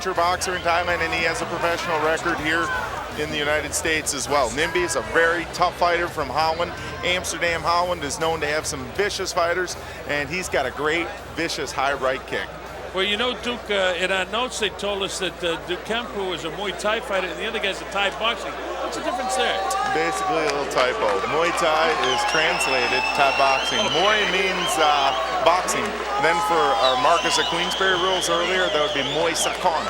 amateur boxer in Thailand, and he has a professional record here in the United States as well. Ngimbi is a very tough fighter from Holland. Amsterdam, Holland is known to have some vicious fighters, and he's got a great, vicious high right kick. Well, you know, Duke, in our notes they told us that Dechkampuon is a Muay Thai fighter and the other guy's a Thai boxing. What's the difference there? Basically a little typo. Muay Thai is translated Thai boxing. Muay means boxing. Then for our Marcus of Queensberry rules earlier, that would be Muay Sapon.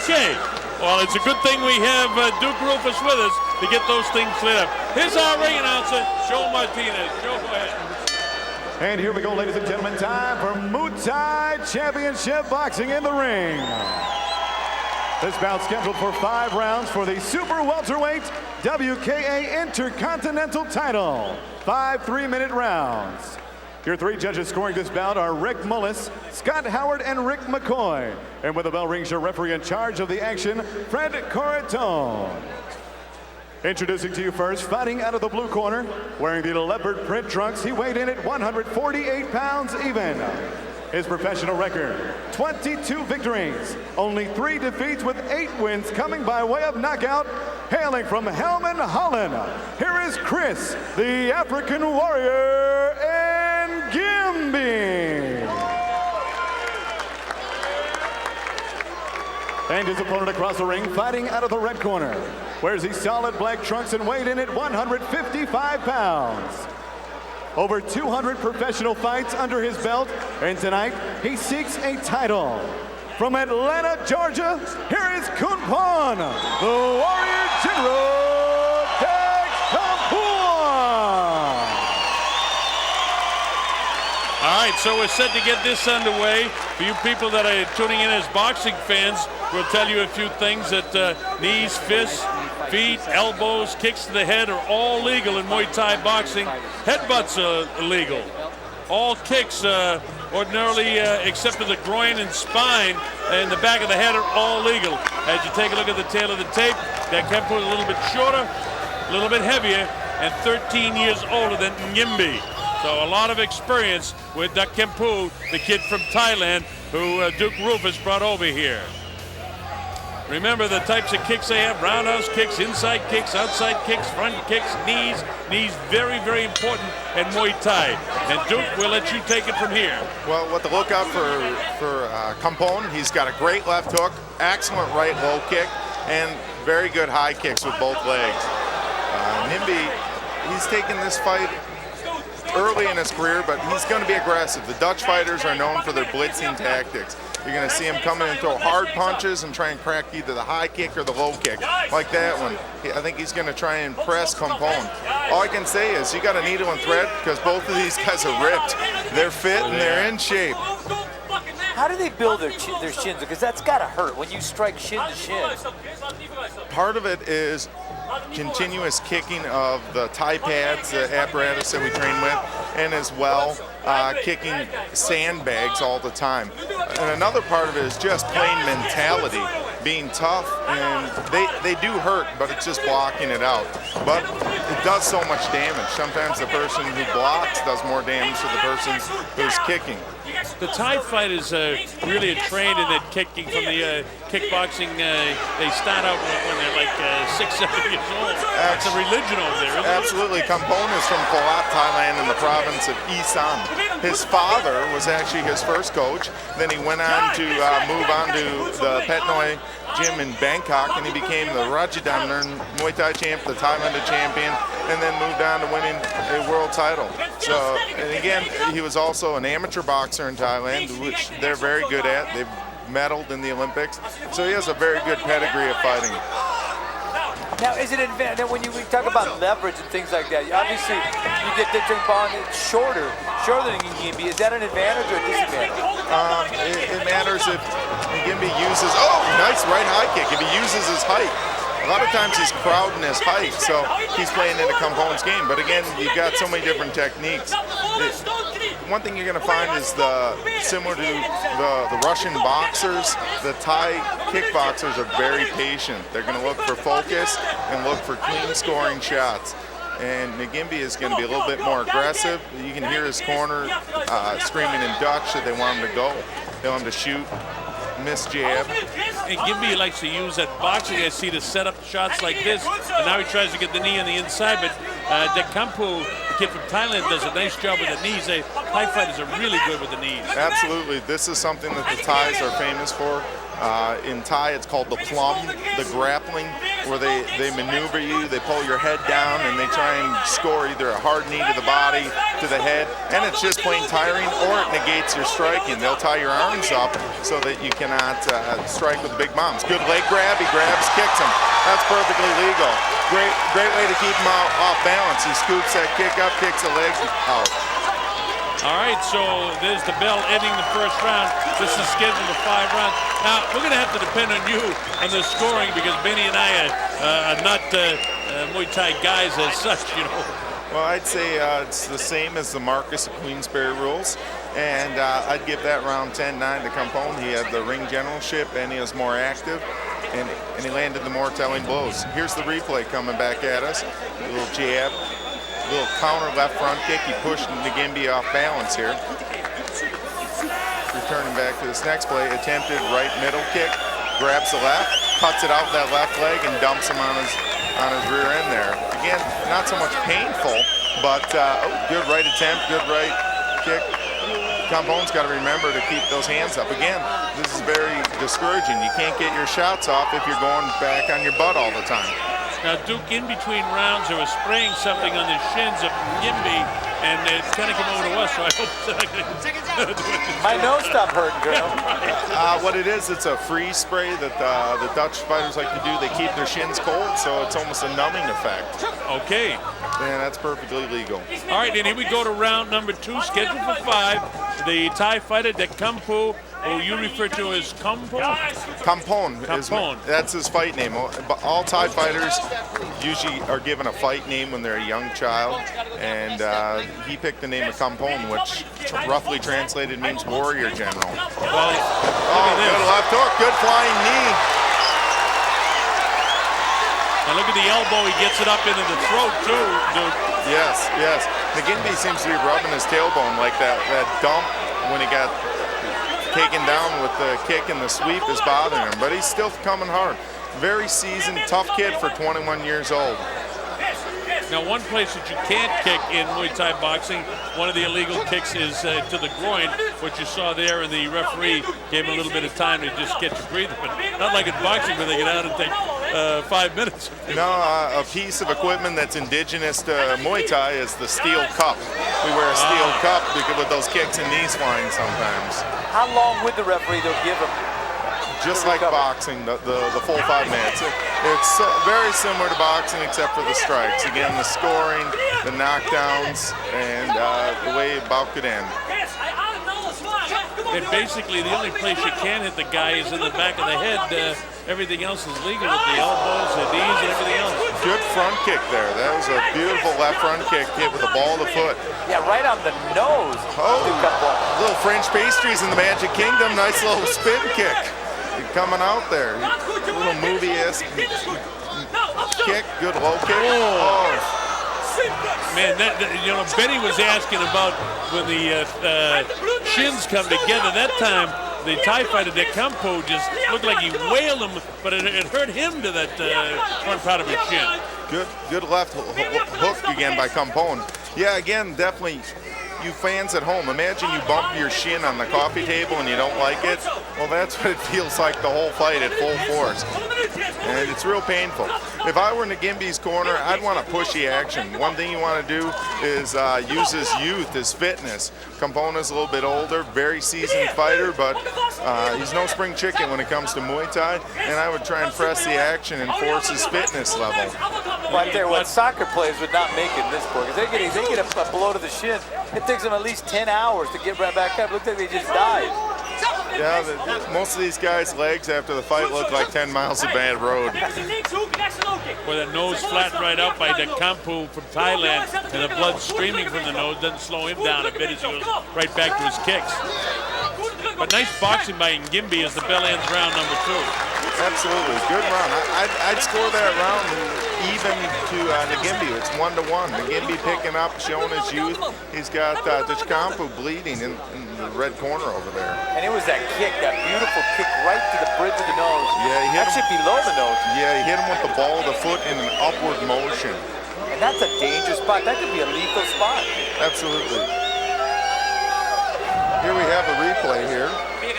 Okay. Well, it's a good thing we have Duke Rufus with us to get those things cleared up. Here's our ring announcer, Joe Martinez. Joe, go ahead. And here we go, ladies and gentlemen, time for Muay Thai Championship Boxing in the ring. This bout scheduled for 5 rounds for the Super Welterweight WKA Intercontinental title. 5 3-minute rounds. Your 3 judges scoring this bout are Rick Mullis, Scott Howard, and Rick McCoy. And when the bell rings, your referee in charge of the action, Fred Corritone. Introducing to you first, fighting out of the blue corner, wearing the leopard print trunks, he weighed in at 148 pounds even. His professional record, 22 victories, only 3 defeats with 8 wins coming by way of knockout. Hailing from Helmand, Holland, here is Chris, the African warrior, Ngimbi. And his opponent across the ring, fighting out of the red corner, wears the solid black trunks and weighed in at 155 pounds. Over 200 professional fights under his belt, and tonight he seeks a title. From Atlanta, Georgia, here is Kunpon, the Warrior General Dechkampuon. All right, so we're set to get this underway. For you people that are tuning in as boxing fans, we'll tell you a few things that knees, fists, feet, elbows, kicks to the head are all legal in Muay Thai boxing. Headbutts are illegal. All kicks ordinarily except for the groin and spine and the back of the head are all legal. As you take a look at the tail of the tape, Dechkampuon a little bit shorter, a little bit heavier, and 13 years older than Ngimbi. So a lot of experience with Dechkampuon, the kid from Thailand who Duke Rufus brought over here. Remember the types of kicks they have: roundhouse kicks, inside kicks, outside kicks, front kicks, knees. Knees very, very important in Muay Thai. And Duke, we'll let you take it from here. Well, what to look out for Kampon, he's got a great left hook, excellent right low kick, and very good high kicks with both legs. Ngimbi, he's taken this fight early in his career, but he's going to be aggressive. The Dutch fighters are known for their blitzing tactics. You're going to see him come in and throw hard punches and try and crack either the high kick or the low kick, like that one. I think he's going to try and press Kampon. All I can say is you got a needle and thread because both of these guys are ripped. They're fit and they're in shape. How do they build their shins? Because that's got to hurt when you strike shin to shin. Part of it is continuous kicking of the Thai pads, the apparatus that we train with, and as well kicking sandbags all the time. And another part of it is just plain mentality, being tough, and they do hurt, but it's just blocking it out. But it does so much damage. Sometimes the person who blocks does more damage to the person who's kicking. The Thai fighters really are trained in that kicking from the kickboxing. They start out when they're like 6, 7 years old. It's a religion over there, isn't it? Absolutely. Kampon is from Kolat, Thailand, in the province of Isan. His father was actually his first coach. Then he went on to move on to the Petnoy gym in Bangkok, and he became the Rajadamnern Muay Thai champ, the Thailander champion, and then moved on to winning a world title. So, and again, he was also an amateur boxer in Thailand, which they're very good at. They've medaled in the Olympics. So he has a very good pedigree of fighting. Now, is it an advantage? Now, when we talk about leverage and things like that, obviously you get Dechkampuon shorter than Ngimbi. Is that an advantage or a disadvantage? It matters if Ngimbi uses, nice right high kick, if he uses his height. A lot of times he's crowding his height, so he's playing into Kampon's game. But again, you've got so many different techniques. One thing you're going to find is similar to the Russian boxers, the Thai kickboxers are very patient. They're going to look for focus and look for clean scoring shots. And Ngimbi is going to be a little bit more aggressive. You can hear his corner screaming in Dutch that they want him to go. They want him to shoot, miss jab. And Ngimbi likes to use that boxing, I see, to set up shots like this. And now he tries to get the knee on the inside, but Dechkampuon, the kid from Thailand, does a nice job with the knees. Thai fighters are really good with the knees. Absolutely. This is something that the Thais are famous for. In Thai, it's called the plum, the grappling, where they maneuver you, they pull your head down, and they try and score either a hard knee to the body, to the head, and it's just plain tiring, or it negates your striking. They'll tie your arms up so that you cannot strike with big bombs. Good leg grab, he grabs, kicks him. That's perfectly legal. Great way to keep him off balance. He scoops that kick up, kicks the legs out. All right, so there's the bell ending the first round. This is scheduled for 5 rounds. Now, we're going to have to depend on you on the scoring because Benny and I are not Muay Thai guys as such, you know. Well, I'd say it's the same as the Marcus of Queensberry rules, and I'd give that round 10-9 to Kampuon. He had the ring generalship, and he was more active, and he landed the more telling blows. Here's the replay coming back at us. A little jab. Little counter left front kick. He pushed Ngimbi off balance here. Returning back to this next play, attempted right middle kick, grabs the left, cuts it out with that left leg, and dumps him on his rear end there. Again, not so much painful, but good right attempt, good right kick. Kampuon's got to remember to keep those hands up. Again, this is very discouraging. You can't get your shots off if you're going back on your butt all the time. Now, Duke, in between rounds, they were spraying something on the shins of Ngimbi, and it's kind of come over to us, so I hope my nose stopped hurting, Colonel. What it is, it's a freeze spray that the Dutch fighters like to do. They keep their shins cold, so it's almost a numbing effect. Okay. And that's perfectly legal. All right, and here we go to round number 2, scheduled for 5. The Thai fighter, Dechkampuon, who you refer to as Kampuon? Kampuon. That's his fight name. All Thai fighters usually are given a fight name when they're a young child, and he picked the name of Kampuon, which roughly translated means warrior general. Well, good left hook, good flying knee. And look at the elbow, he gets it up into the throat too, dude. Yes. Ngimbi seems to be rubbing his tailbone like that dump when he got taken down with the kick and the sweep is bothering him, but he's still coming hard. Very seasoned, tough kid for 21 years old. Now, one place that you can't kick in Muay Thai boxing, one of the illegal kicks is to the groin, which you saw there, and the referee gave him a little bit of time to just get your breather, but not like in boxing where they get out and take 5 minutes. No, a piece of equipment that's indigenous to Muay Thai is the steel cup. We wear a steel cup because with those kicks and knees flying sometimes. How long would the referee they'll give him? Just like boxing, the full 5 minutes. It's very similar to boxing except for the strikes. Again, the scoring, the knockdowns, and the way a bout could end. And basically, the only place you can hit the guy is in the back of the head. Everything else is legal with the elbows, the knees, and everything else. Good front kick there. That was a beautiful left front kick hit with the ball of the foot. Yeah, right on the nose. Oh, little French pastries in the Magic Kingdom. Nice little spin kick. Coming out there. A little movie-esque kick, good low kick. Oh. Man, you know, Benny was asking about when the shins come together. That time, the Thai fighter, Dechkampuon, just looked like he wailed him, but it hurt him to that front part of his shin. Good left hook again by Kampuon. Yeah, again, definitely. You fans at home, imagine you bump your shin on the coffee table and you don't like it. Well, that's what it feels like the whole fight at full force. And it's real painful. If I were in Ngimbi's corner, I'd want to push the action. One thing you want to do is use his youth, his fitness. Kampuon is a little bit older, very seasoned fighter, but he's no spring chicken when it comes to Muay Thai. And I would try and press the action and force his fitness level. Right there, what soccer players would not make in this sport. Because they get a blow to the shin. It takes them at least 10 hours to get right back up. Looks like they just died. Yeah, most of these guys' legs after the fight look like 10 miles of bad road. With a nose flattened right out by Dechkampuon from Thailand, and the blood streaming from the nose doesn't slow him down a bit as he goes right back to his kicks. But nice boxing by Ngimbi as the bell ends round number 2. Absolutely, good round. I'd score that round even to Ngimbi. It's 1-1. Ngimbi picking up, showing his youth. He's got Dechkampuon bleeding in the red corner over there. And it was that kick, that beautiful kick right to the bridge of the nose. Yeah, he hit actually below the nose. Yeah, he hit him with the ball of the foot in an upward motion. And that's a dangerous spot. That could be a lethal spot. Absolutely. Here we have a replay here.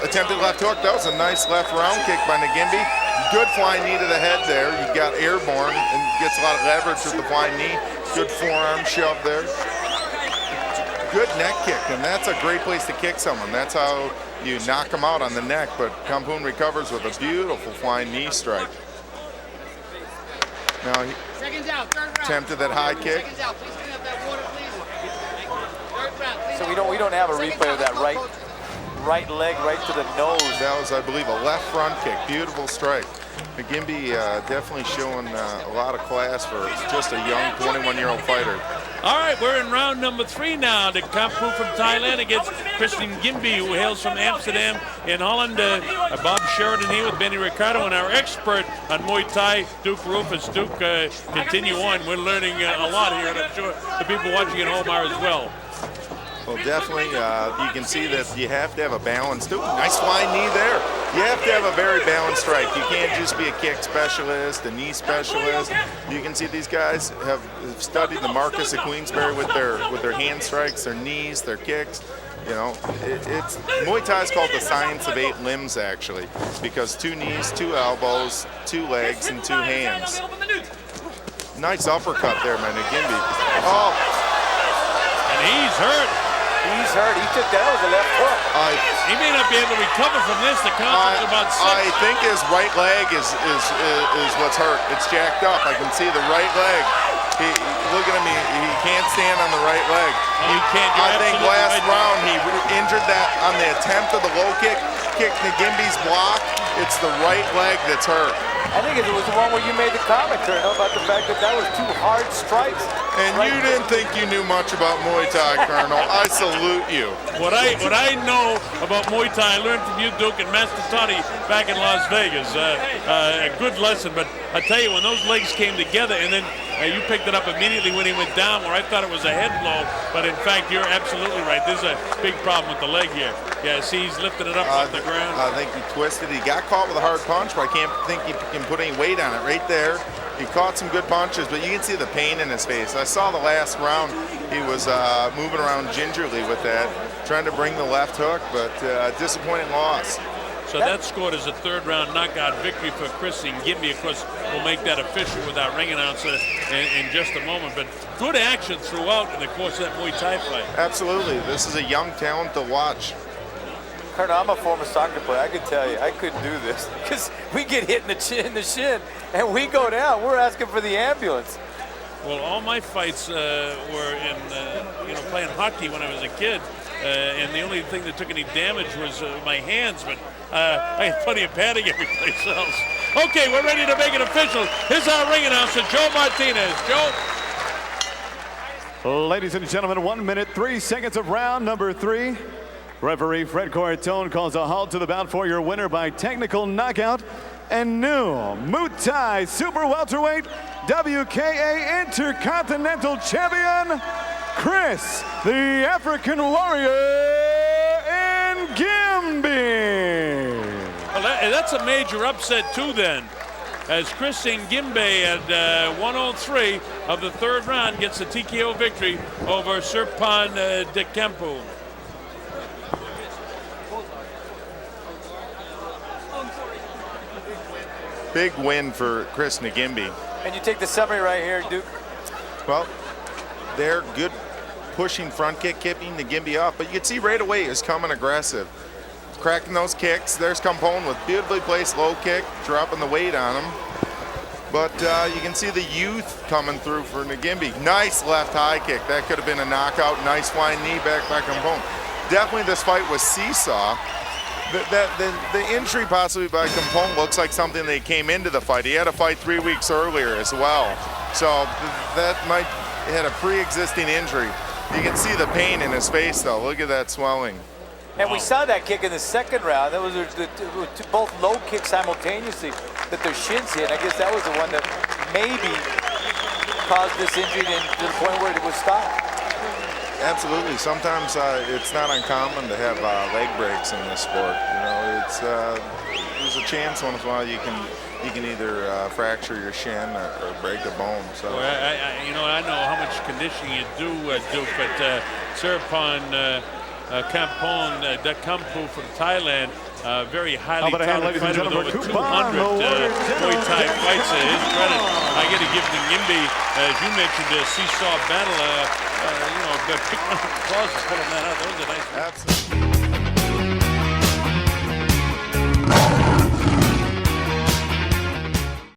Attempted left hook. That was a nice left round kick by Ngimbi. Good flying knee to the head there. You got airborne and gets a lot of leverage with the flying knee. Good forearm shove there. Good neck kick, and that's a great place to kick someone. That's how you knock them out on the neck, but Dechkampuon recovers with a beautiful flying knee strike. Now he attempted that high kick. So we don't have a replay of that right leg right to the nose. That was, I believe, a left front kick. Beautiful strike. Ngimbi definitely showing a lot of class for just a young 21-year-old fighter. All right, we're in round number 3 now. Dechkampuon from Thailand against Christian Ngimbi, who hails from Amsterdam in Holland. Bob Sheridan here with Benny Ricardo, and our expert on Muay Thai, Duke Rufus. Duke, continue on. We're learning a lot here, and I'm sure the people watching at home are as well. Well, definitely, you can see that you have to have a balanced. Nice flying knee there. You have to have a very balanced strike. You can't just be a kick specialist, a knee specialist. You can see these guys have studied the Marcus of Queensberry with their hand strikes, their knees, their kicks. You know, it's Muay Thai is called the science of 8 limbs, actually, because 2 knees, 2 elbows, 2 legs, and 2 hands. Nice uppercut there, man, Ngimbi. Oh, and he's hurt. He's hurt. He took that with a left hook. He may not be able to recover from this. The contact about 6. I think his right leg is what's hurt. It's jacked up. I can see the right leg. Look at him. He can't stand on the right leg. He can't. I think last round he injured that on the attempt of the low kick. Kicked Ngimbi's block. It's the right leg that's hurt. I think it was the one where you made the comment, Colonel, about the fact that that was 2 hard strikes. And you didn't think you knew much about Muay Thai, Colonel. I salute you. What I know about Muay Thai, I learned from you, Duke, and Master Toddy back in Las Vegas. A good lesson, but I tell you, when those legs came together, and then you picked it up immediately when he went down, where I thought it was a head blow, but in fact, you're absolutely right. There's a big problem with the leg here. Yeah, see, he's lifted it up off the ground. I think he twisted. He got caught with a hard punch, but I can't think he can put any weight on it. Right there, he caught some good punches, but you can see the pain in his face. I saw the last round. He was moving around gingerly with that, trying to bring the left hook, but disappointing loss. So that scored as a 3rd round knockout victory for Christian Ngimbi. Of course, we'll make that official with our ring announcer in just a moment. But good action throughout in the course of that Muay Thai fight. Absolutely. This is a young talent to watch. Colonel, I'm a former soccer player. I can tell you, I couldn't do this because we get hit in the shin, and we go down. We're asking for the ambulance. Well, all my fights were in, playing hockey when I was a kid, and the only thing that took any damage was my hands, but I had plenty of padding every place else. Okay, we're ready to make it official. Here's our ring announcer, Joe Martinez. Joe? Ladies and gentlemen, 1 minute, 3 seconds of round number 3. Referee Fred Corritone calls a halt to the bout for your winner by technical knockout and new Muay Thai Super Welterweight WKA Intercontinental Champion, Chris, the African Warrior, Ngimbi. Well, that's a major upset too then, as Chris Ngimbi at 103 of the 3rd round gets a TKO victory over Surapon Dechkampuon. Big win for Chris Ngimbi. And you take the summary right here, Duke. Well, they're good pushing front kick, keeping Ngimbi off, but you can see right away he's coming aggressive. Cracking those kicks. There's Dechkampuon with beautifully placed low kick, dropping the weight on him. But you can see the youth coming through for Ngimbi. Nice left high kick. That could have been a knockout. Nice flying knee back by Dechkampuon. Definitely this fight was seesaw. The injury possibly by Dechkampuon looks like something they came into the fight. He had a fight 3 weeks earlier as well. So that might had a pre-existing injury. You can see the pain in his face though. Look at that swelling. And we saw that kick in the 2nd round. That was both low kicks simultaneously that their shins hit. I guess that was the one that maybe caused this injury to the point where it was stopped. Absolutely. Sometimes it's not uncommon to have leg breaks in this sport. You know, there's a chance once in a while you can either fracture your shin or break a bone. So, well, I know how much conditioning you do, Duke, but Surapon, Dechkampuon from Thailand, very highly touted fighter with over 200 Muay Thai fights. His credit, I got to give to Ngimbi, as you mentioned, a seesaw battle. Big clauses pulling that out. That was a nice. absolutely.